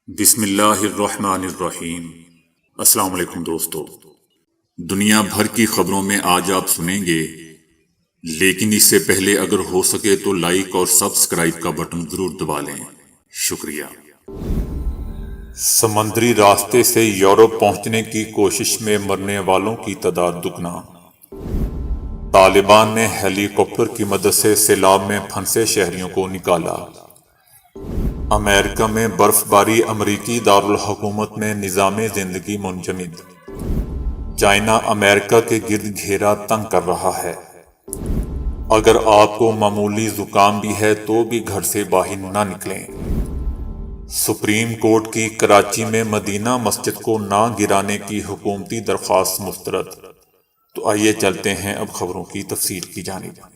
بسم اللہ الرحمن الرحیم۔ السلام علیکم دوستو، دنیا بھر کی خبروں میں آج آپ سنیں گے، لیکن اس سے پہلے اگر ہو سکے تو لائک اور سبسکرائب کا بٹن ضرور دبا لیں۔ شکریہ۔ سمندری راستے سے یورپ پہنچنے کی کوشش میں مرنے والوں کی تعداد دگنا۔ طالبان نے ہیلی کاپٹر کی مدد سے سیلاب میں پھنسے شہریوں کو نکالا۔ امریکہ میں برف باری، امریکی دارالحکومت میں نظام زندگی منجمد۔ چائنا امریکہ کے گرد گھیرا تنگ کر رہا ہے۔ اگر آپ کو معمولی زکام بھی ہے تو بھی گھر سے باہر نہ نکلیں۔ سپریم کورٹ کی کراچی میں مدینہ مسجد کو نہ گرانے کی حکومتی درخواست مسترد۔ تو آئیے چلتے ہیں اب خبروں کی تفصیل کی جانب۔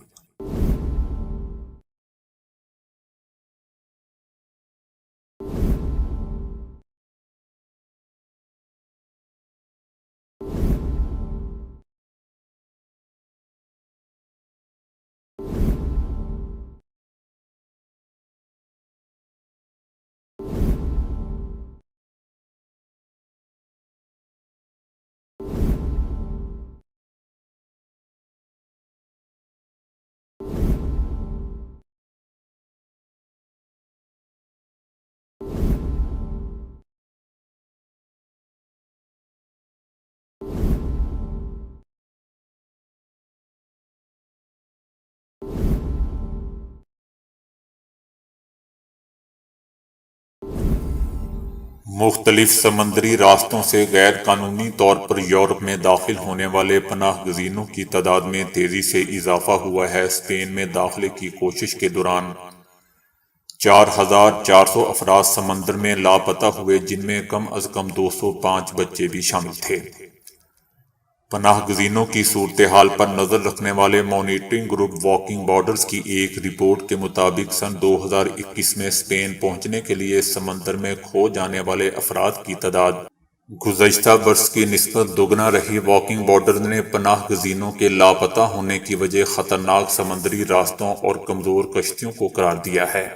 مختلف سمندری راستوں سے غیر قانونی طور پر یورپ میں داخل ہونے والے پناہ گزینوں کی تعداد میں تیزی سے اضافہ ہوا ہے۔ اسپین میں داخلے کی کوشش کے دوران 4,400 افراد سمندر میں لاپتہ ہوئے، جن میں کم از کم 205 بچے بھی شامل تھے۔ پناہ گزینوں کی صورتحال پر نظر رکھنے والے مانیٹرنگ گروپ واکنگ بارڈرز کی ایک رپورٹ کے مطابق سن 2021 میں اسپین پہنچنے کے لیے سمندر میں کھو جانے والے افراد کی تعداد گزشتہ برس کی نسبت دگنا رہی۔ واکنگ بارڈرز نے پناہ گزینوں کے لاپتہ ہونے کی وجہ خطرناک سمندری راستوں اور کمزور کشتیوں کو قرار دیا ہے۔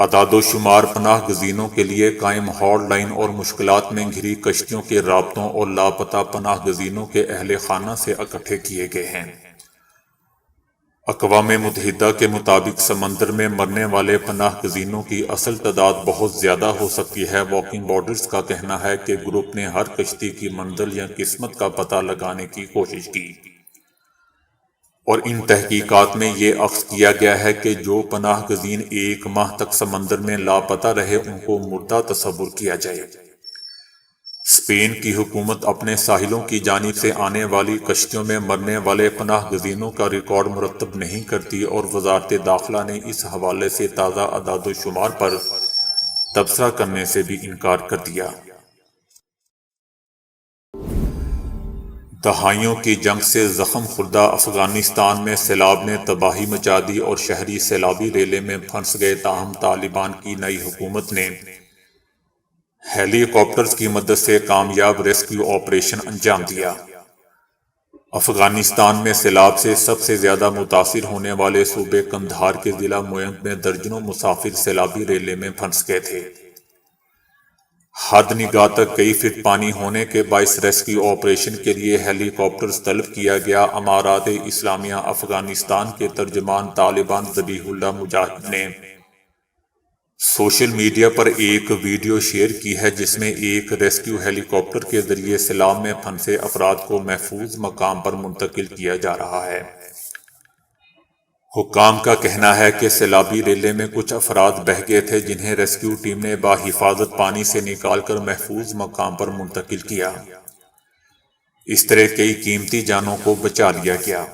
اعداد و شمار پناہ گزینوں کے لیے قائم ہاٹ لائن اور مشکلات میں گھری کشتیوں کے رابطوں اور لاپتہ پناہ گزینوں کے اہل خانہ سے اکٹھے کیے گئے ہیں۔ اقوام متحدہ کے مطابق سمندر میں مرنے والے پناہ گزینوں کی اصل تعداد بہت زیادہ ہو سکتی ہے۔ واکنگ بارڈرز کا کہنا ہے کہ گروپ نے ہر کشتی کی منزل یا قسمت کا پتہ لگانے کی کوشش کی، اور ان تحقیقات میں یہ اخذ کیا گیا ہے کہ جو پناہ گزین ایک ماہ تک سمندر میں لاپتہ رہے ان کو مردہ تصور کیا جائے۔ اسپین کی حکومت اپنے ساحلوں کی جانب سے آنے والی کشتیوں میں مرنے والے پناہ گزینوں کا ریکارڈ مرتب نہیں کرتی، اور وزارت داخلہ نے اس حوالے سے تازہ اعداد و شمار پر تبصرہ کرنے سے بھی انکار کر دیا۔ دہائیوں کی جنگ سے زخم خوردہ افغانستان میں سیلاب نے تباہی مچا دی اور شہری سیلابی ریلے میں پھنس گئے، تاہم طالبان کی نئی حکومت نے ہیلی کاپٹرز کی مدد سے کامیاب ریسکیو آپریشن انجام دیا۔ افغانستان میں سیلاب سے سب سے زیادہ متاثر ہونے والے صوبے قندھار کے ضلع موئنگ میں درجنوں مسافر سیلابی ریلے میں پھنس گئے تھے۔ حد نگاہ تک کئی فٹ پانی ہونے کے باعث ریسکیو آپریشن کے لیے ہیلی کاپٹرز طلب کیا گیا۔ امارات اسلامیہ افغانستان کے ترجمان طالبان ذبیح اللہ مجاہد نے سوشل میڈیا پر ایک ویڈیو شیئر کی ہے، جس میں ایک ریسکیو ہیلی کاپٹر کے ذریعے سیلاب میں پھنسے افراد کو محفوظ مقام پر منتقل کیا جا رہا ہے۔ حکام کا کہنا ہے کہ سیلابی ریلے میں کچھ افراد بہہ گئے تھے، جنہیں ریسکیو ٹیم نے بحفاظت پانی سے نکال کر محفوظ مقام پر منتقل کیا۔ اس طرح کئی قیمتی جانوں کو بچا لیا گیا۔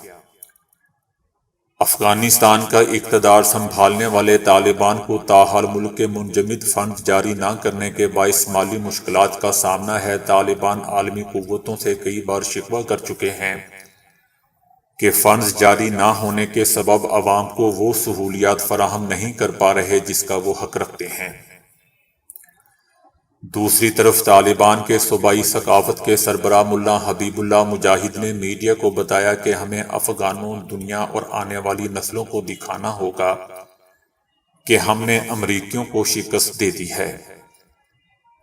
افغانستان کا اقتدار سنبھالنے والے طالبان کو تاحال ملک کے منجمد فنڈز جاری نہ کرنے کے باعث مالی مشکلات کا سامنا ہے۔ طالبان عالمی قوتوں سے کئی بار شکوہ کر چکے ہیں کہ فنڈز جاری نہ ہونے کے سبب عوام کو وہ سہولیات فراہم نہیں کر پا رہے جس کا وہ حق رکھتے ہیں۔ دوسری طرف طالبان کے صوبائی ثقافت کے سربراہ ملا حبیب اللہ مجاہد نے میڈیا کو بتایا کہ ہمیں افغانوں، دنیا اور آنے والی نسلوں کو دکھانا ہوگا کہ ہم نے امریکیوں کو شکست دے دی ہے۔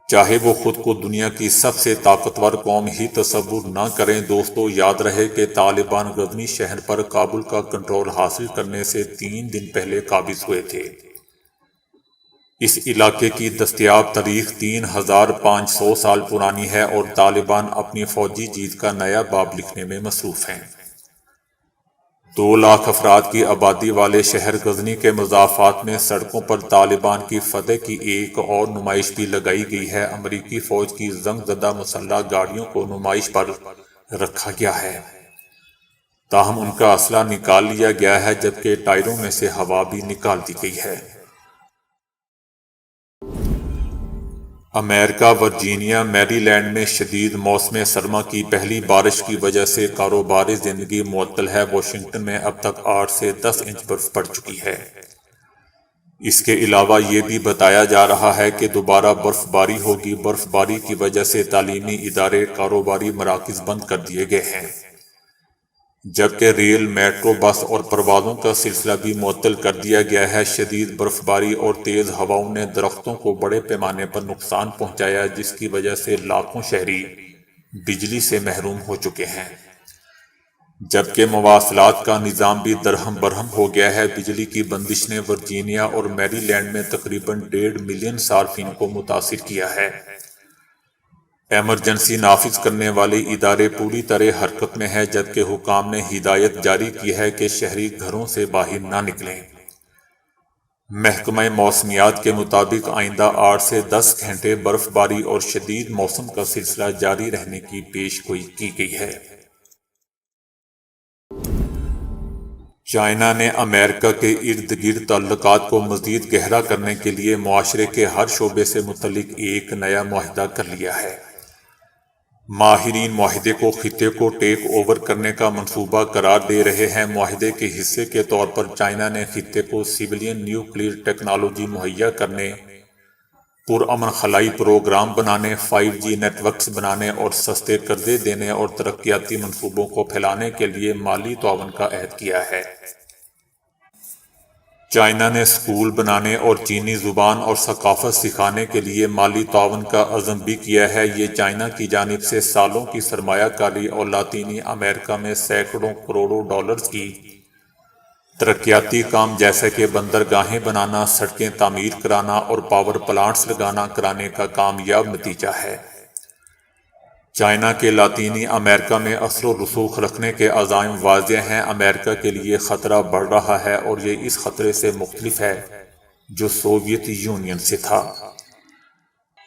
چاہے وہ خود کو دنیا کی سب سے طاقتور قوم ہی تصور نہ کریں۔ دوستو، یاد رہے کہ طالبان غزنی شہر پر کابل کا کنٹرول حاصل کرنے سے 3 دن پہلے قابض ہوئے تھے۔ اس علاقے کی دستیاب تاریخ 3500 سال پرانی ہے اور طالبان اپنی فوجی جیت کا نیا باب لکھنے میں مصروف ہیں۔ 2 لاکھ افراد کی آبادی والے شہر غزنی کے مضافات میں سڑکوں پر طالبان کی فتح کی ایک اور نمائش بھی لگائی گئی ہے۔ امریکی فوج کی زنگ زدہ مسلح گاڑیوں کو نمائش پر رکھا گیا ہے، تاہم ان کا اسلحہ نکال لیا گیا ہے، جبکہ ٹائروں میں سے ہوا بھی نکال دی گئی ہے۔ امریکہ ورجینیا میری لینڈ میں شدید موسم سرما کی پہلی بارش کی وجہ سے کاروباری زندگی معطل ہے۔ واشنگٹن میں اب تک 8 سے 10 انچ برف پڑ چکی ہے۔ اس کے علاوہ یہ بھی بتایا جا رہا ہے کہ دوبارہ برف باری ہوگی۔ برف باری کی وجہ سے تعلیمی ادارے، کاروباری مراکز بند کر دیے گئے ہیں، جبکہ ریل، میٹرو، بس اور پروازوں کا سلسلہ بھی معطل کر دیا گیا ہے۔ شدید برف باری اور تیز ہواؤں نے درختوں کو بڑے پیمانے پر نقصان پہنچایا، جس کی وجہ سے لاکھوں شہری بجلی سے محروم ہو چکے ہیں، جبکہ مواصلات کا نظام بھی درہم برہم ہو گیا ہے۔ بجلی کی بندش نے ورجینیا اور میری لینڈ میں تقریباً 1.5 ملین صارفین کو متاثر کیا ہے۔ ایمرجنسی نافذ کرنے والے ادارے پوری طرح حرکت میں ہیں، جبکہ حکام نے ہدایت جاری کی ہے کہ شہری گھروں سے باہر نہ نکلیں۔ محکمہ موسمیات کے مطابق آئندہ 8 سے 10 گھنٹے برف باری اور شدید موسم کا سلسلہ جاری رہنے کی پیش گوئی کی گئی ہے۔ چائنا نے امریکہ کے ارد گرد تعلقات کو مزید گہرا کرنے کے لیے معاشرے کے ہر شعبے سے متعلق ایک نیا معاہدہ کر لیا ہے۔ ماہرین معاہدے کو خطے کو ٹیک اوور کرنے کا منصوبہ قرار دے رہے ہیں۔ معاہدے کے حصے کے طور پر چائنا نے خطے کو سویلین نیوکلیئر ٹیکنالوجی مہیا کرنے، پرامن خلائی پروگرام بنانے، 5G نیٹ ورکس بنانے اور سستے قرضے دینے اور ترقیاتی منصوبوں کو پھیلانے کے لیے مالی تعاون کا عہد کیا ہے۔ چائنا نے اسکول بنانے اور چینی زبان اور ثقافت سکھانے کے لیے مالی تعاون کا عزم بھی کیا ہے۔ یہ چائنا کی جانب سے سالوں کی سرمایہ کاری اور لاطینی امریکہ میں سینکڑوں کروڑوں ڈالرز کی ترقیاتی کام جیسے کہ بندرگاہیں بنانا، سڑکیں تعمیر کرانا اور پاور پلانٹس لگانا کرانے کا کامیاب نتیجہ ہے۔ چائنا کے لاطینی امریکہ میں اثر و رسوخ رکھنے کے عزائم واضح ہیں۔ امریکہ کے لیے خطرہ بڑھ رہا ہے اور یہ اس خطرے سے مختلف ہے جو سوویت یونین سے تھا۔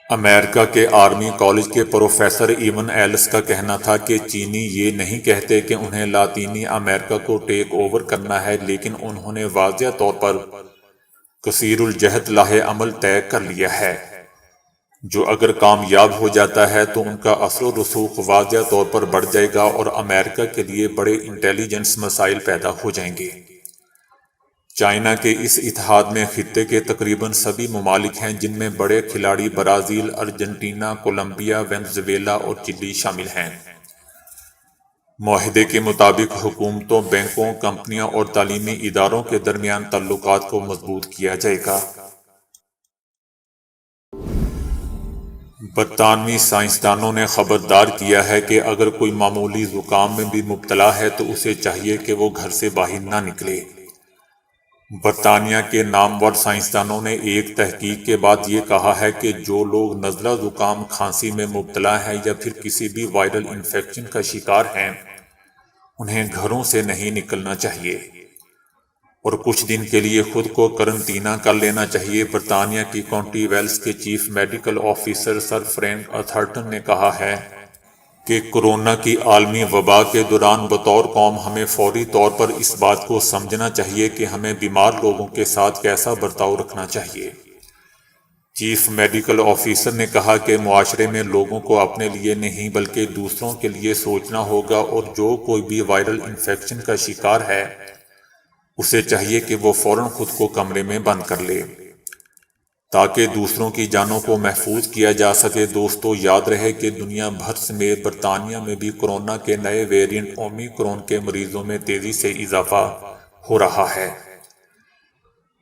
امریکہ کے آرمی کالج کے پروفیسر ایون ایلس کا کہنا تھا کہ چینی یہ نہیں کہتے کہ انہیں لاطینی امریکہ کو ٹیک اوور کرنا ہے، لیکن انہوں نے واضح طور پر کثیر الجہت لاہ عمل طے کر لیا ہے، جو اگر کامیاب ہو جاتا ہے تو ان کا اثر و رسوخ واضح طور پر بڑھ جائے گا اور امریکہ کے لیے بڑے انٹیلیجنس مسائل پیدا ہو جائیں گے۔ چائنا کے اس اتحاد میں خطے کے تقریباً سبھی ممالک ہیں، جن میں بڑے کھلاڑی برازیل، ارجنٹینا، کولمبیا، وینزویلا اور چلی شامل ہیں۔ معاہدے کے مطابق حکومتوں، بینکوں، کمپنیوں اور تعلیمی اداروں کے درمیان تعلقات کو مضبوط کیا جائے گا۔ برطانوی سائنسدانوں نے خبردار کیا ہے کہ اگر کوئی معمولی زکام میں بھی مبتلا ہے تو اسے چاہیے کہ وہ گھر سے باہر نہ نکلے۔ برطانیہ کے نامور سائنسدانوں نے ایک تحقیق کے بعد یہ کہا ہے کہ جو لوگ نزلہ، زکام، کھانسی میں مبتلا ہیں یا پھر کسی بھی وائرل انفیکشن کا شکار ہیں، انہیں گھروں سے نہیں نکلنا چاہیے اور کچھ دن کے لیے خود کو قرنطینہ کر لینا چاہیے۔ برطانیہ کی کاؤنٹی ویلس کے چیف میڈیکل آفیسر سر فرینک اتھرٹن نے کہا ہے کہ کورونا کی عالمی وبا کے دوران بطور قوم ہمیں فوری طور پر اس بات کو سمجھنا چاہیے کہ ہمیں بیمار لوگوں کے ساتھ کیسا برتاؤ رکھنا چاہیے۔ چیف میڈیکل آفیسر نے کہا کہ معاشرے میں لوگوں کو اپنے لیے نہیں بلکہ دوسروں کے لیے سوچنا ہوگا اور جو کوئی بھی وائرل انفیکشن کا شکار ہے اسے چاہیے کہ وہ فوراً خود کو کمرے میں بند کر لے تاکہ دوسروں کی جانوں کو محفوظ کیا جا سکے۔ دوستو، یاد رہے کہ دنیا بھر سمیت برطانیہ میں بھی کورونا کے نئے ویرینٹ اومیکرون کے مریضوں میں تیزی سے اضافہ ہو رہا ہے۔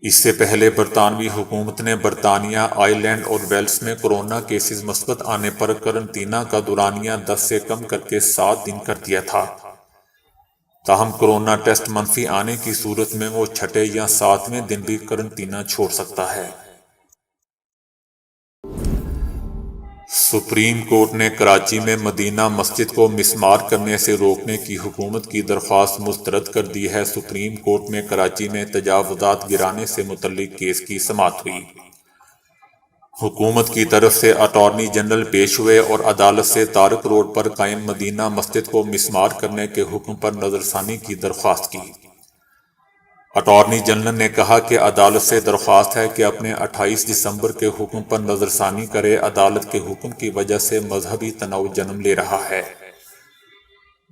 اس سے پہلے برطانوی حکومت نے برطانیہ، آئرلینڈ اور ویلز میں کورونا کیسز مثبت آنے پر قرنطینہ کا دورانیہ 10 سے کم کر کے 7 دن کر دیا تھا۔ تاہم کورونا ٹیسٹ منفی آنے کی صورت میں وہ 6 یا 7ویں دن بھی قرنطینہ چھوڑ سکتا ہے۔ سپریم کورٹ نے کراچی میں مدینہ مسجد کو مسمار کرنے سے روکنے کی حکومت کی درخواست مسترد کر دی ہے۔ سپریم کورٹ میں کراچی میں تجاوزات گرانے سے متعلق کیس کی سماعت ہوئی۔ حکومت کی طرف سے اٹارنی جنرل پیش ہوئے اور عدالت سے طارق روڈ پر قائم مدینہ مسجد کو مسمار کرنے کے حکم پر نظر ثانی کی درخواست کی۔ اٹارنی جنرل نے کہا کہ عدالت سے درخواست ہے کہ اپنے 28 دسمبر کے حکم پر نظر ثانی کرے۔ عدالت کے حکم کی وجہ سے مذہبی تنوع جنم لے رہا ہے۔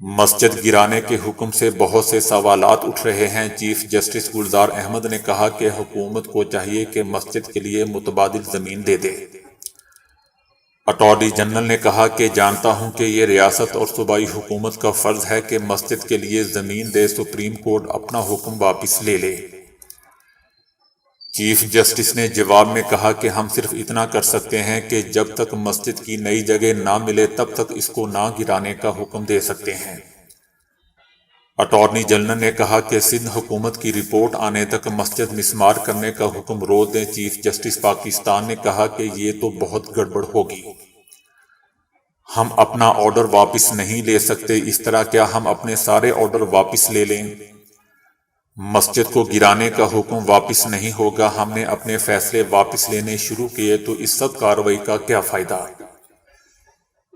مسجد گرانے کے حکم سے بہت سے سوالات اٹھ رہے ہیں۔ چیف جسٹس گلزار احمد نے کہا کہ حکومت کو چاہیے کہ مسجد کے لیے متبادل زمین دے دے۔ اٹارنی جنرل نے کہا کہ جانتا ہوں کہ یہ ریاست اور صوبائی حکومت کا فرض ہے کہ مسجد کے لیے زمین دے۔ سپریم کورٹ اپنا حکم واپس لے لے۔ چیف جسٹس نے جواب میں کہا کہ ہم صرف اتنا کر سکتے ہیں کہ جب تک مسجد کی نئی جگہ نہ ملے تب تک اس کو نہ گرانے کا حکم دے سکتے ہیں۔ اٹارنی جنرل نے کہا کہ سندھ حکومت کی رپورٹ آنے تک مسجد مسمار کرنے کا حکم روک دیں۔ چیف جسٹس پاکستان نے کہا کہ یہ تو بہت گڑبڑ ہوگی۔ ہم اپنا آرڈر واپس نہیں لے سکتے۔ اس طرح کیا ہم اپنے سارے آرڈر واپس لے لیں؟ مسجد کو گرانے کا حکم واپس نہیں ہوگا۔ ہم نے اپنے فیصلے واپس لینے شروع کیے تو اس سب کارروائی کا کیا فائدہ؟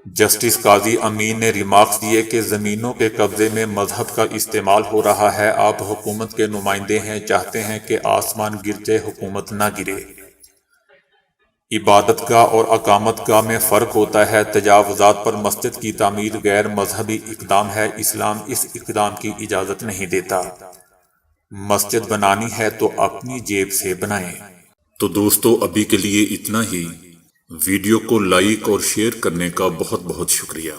جسٹس قاضی امین نے ریمارکس دیے کہ زمینوں کے قبضے میں مذہب کا استعمال ہو رہا ہے۔ آپ حکومت کے نمائندے ہیں، چاہتے ہیں کہ آسمان گر جائے، حکومت نہ گرے۔ عبادت گاہ اور اقامت گاہ میں فرق ہوتا ہے۔ تجاوزات پر مسجد کی تعمیر غیر مذہبی اقدام ہے۔ اسلام اس اقدام کی اجازت نہیں دیتا۔ مسجد بنانی ہے تو اپنی جیب سے بنائیں۔ تو دوستو ابھی کے لیے اتنا ہی۔ ویڈیو کو لائک اور شیئر کرنے کا بہت بہت شکریہ۔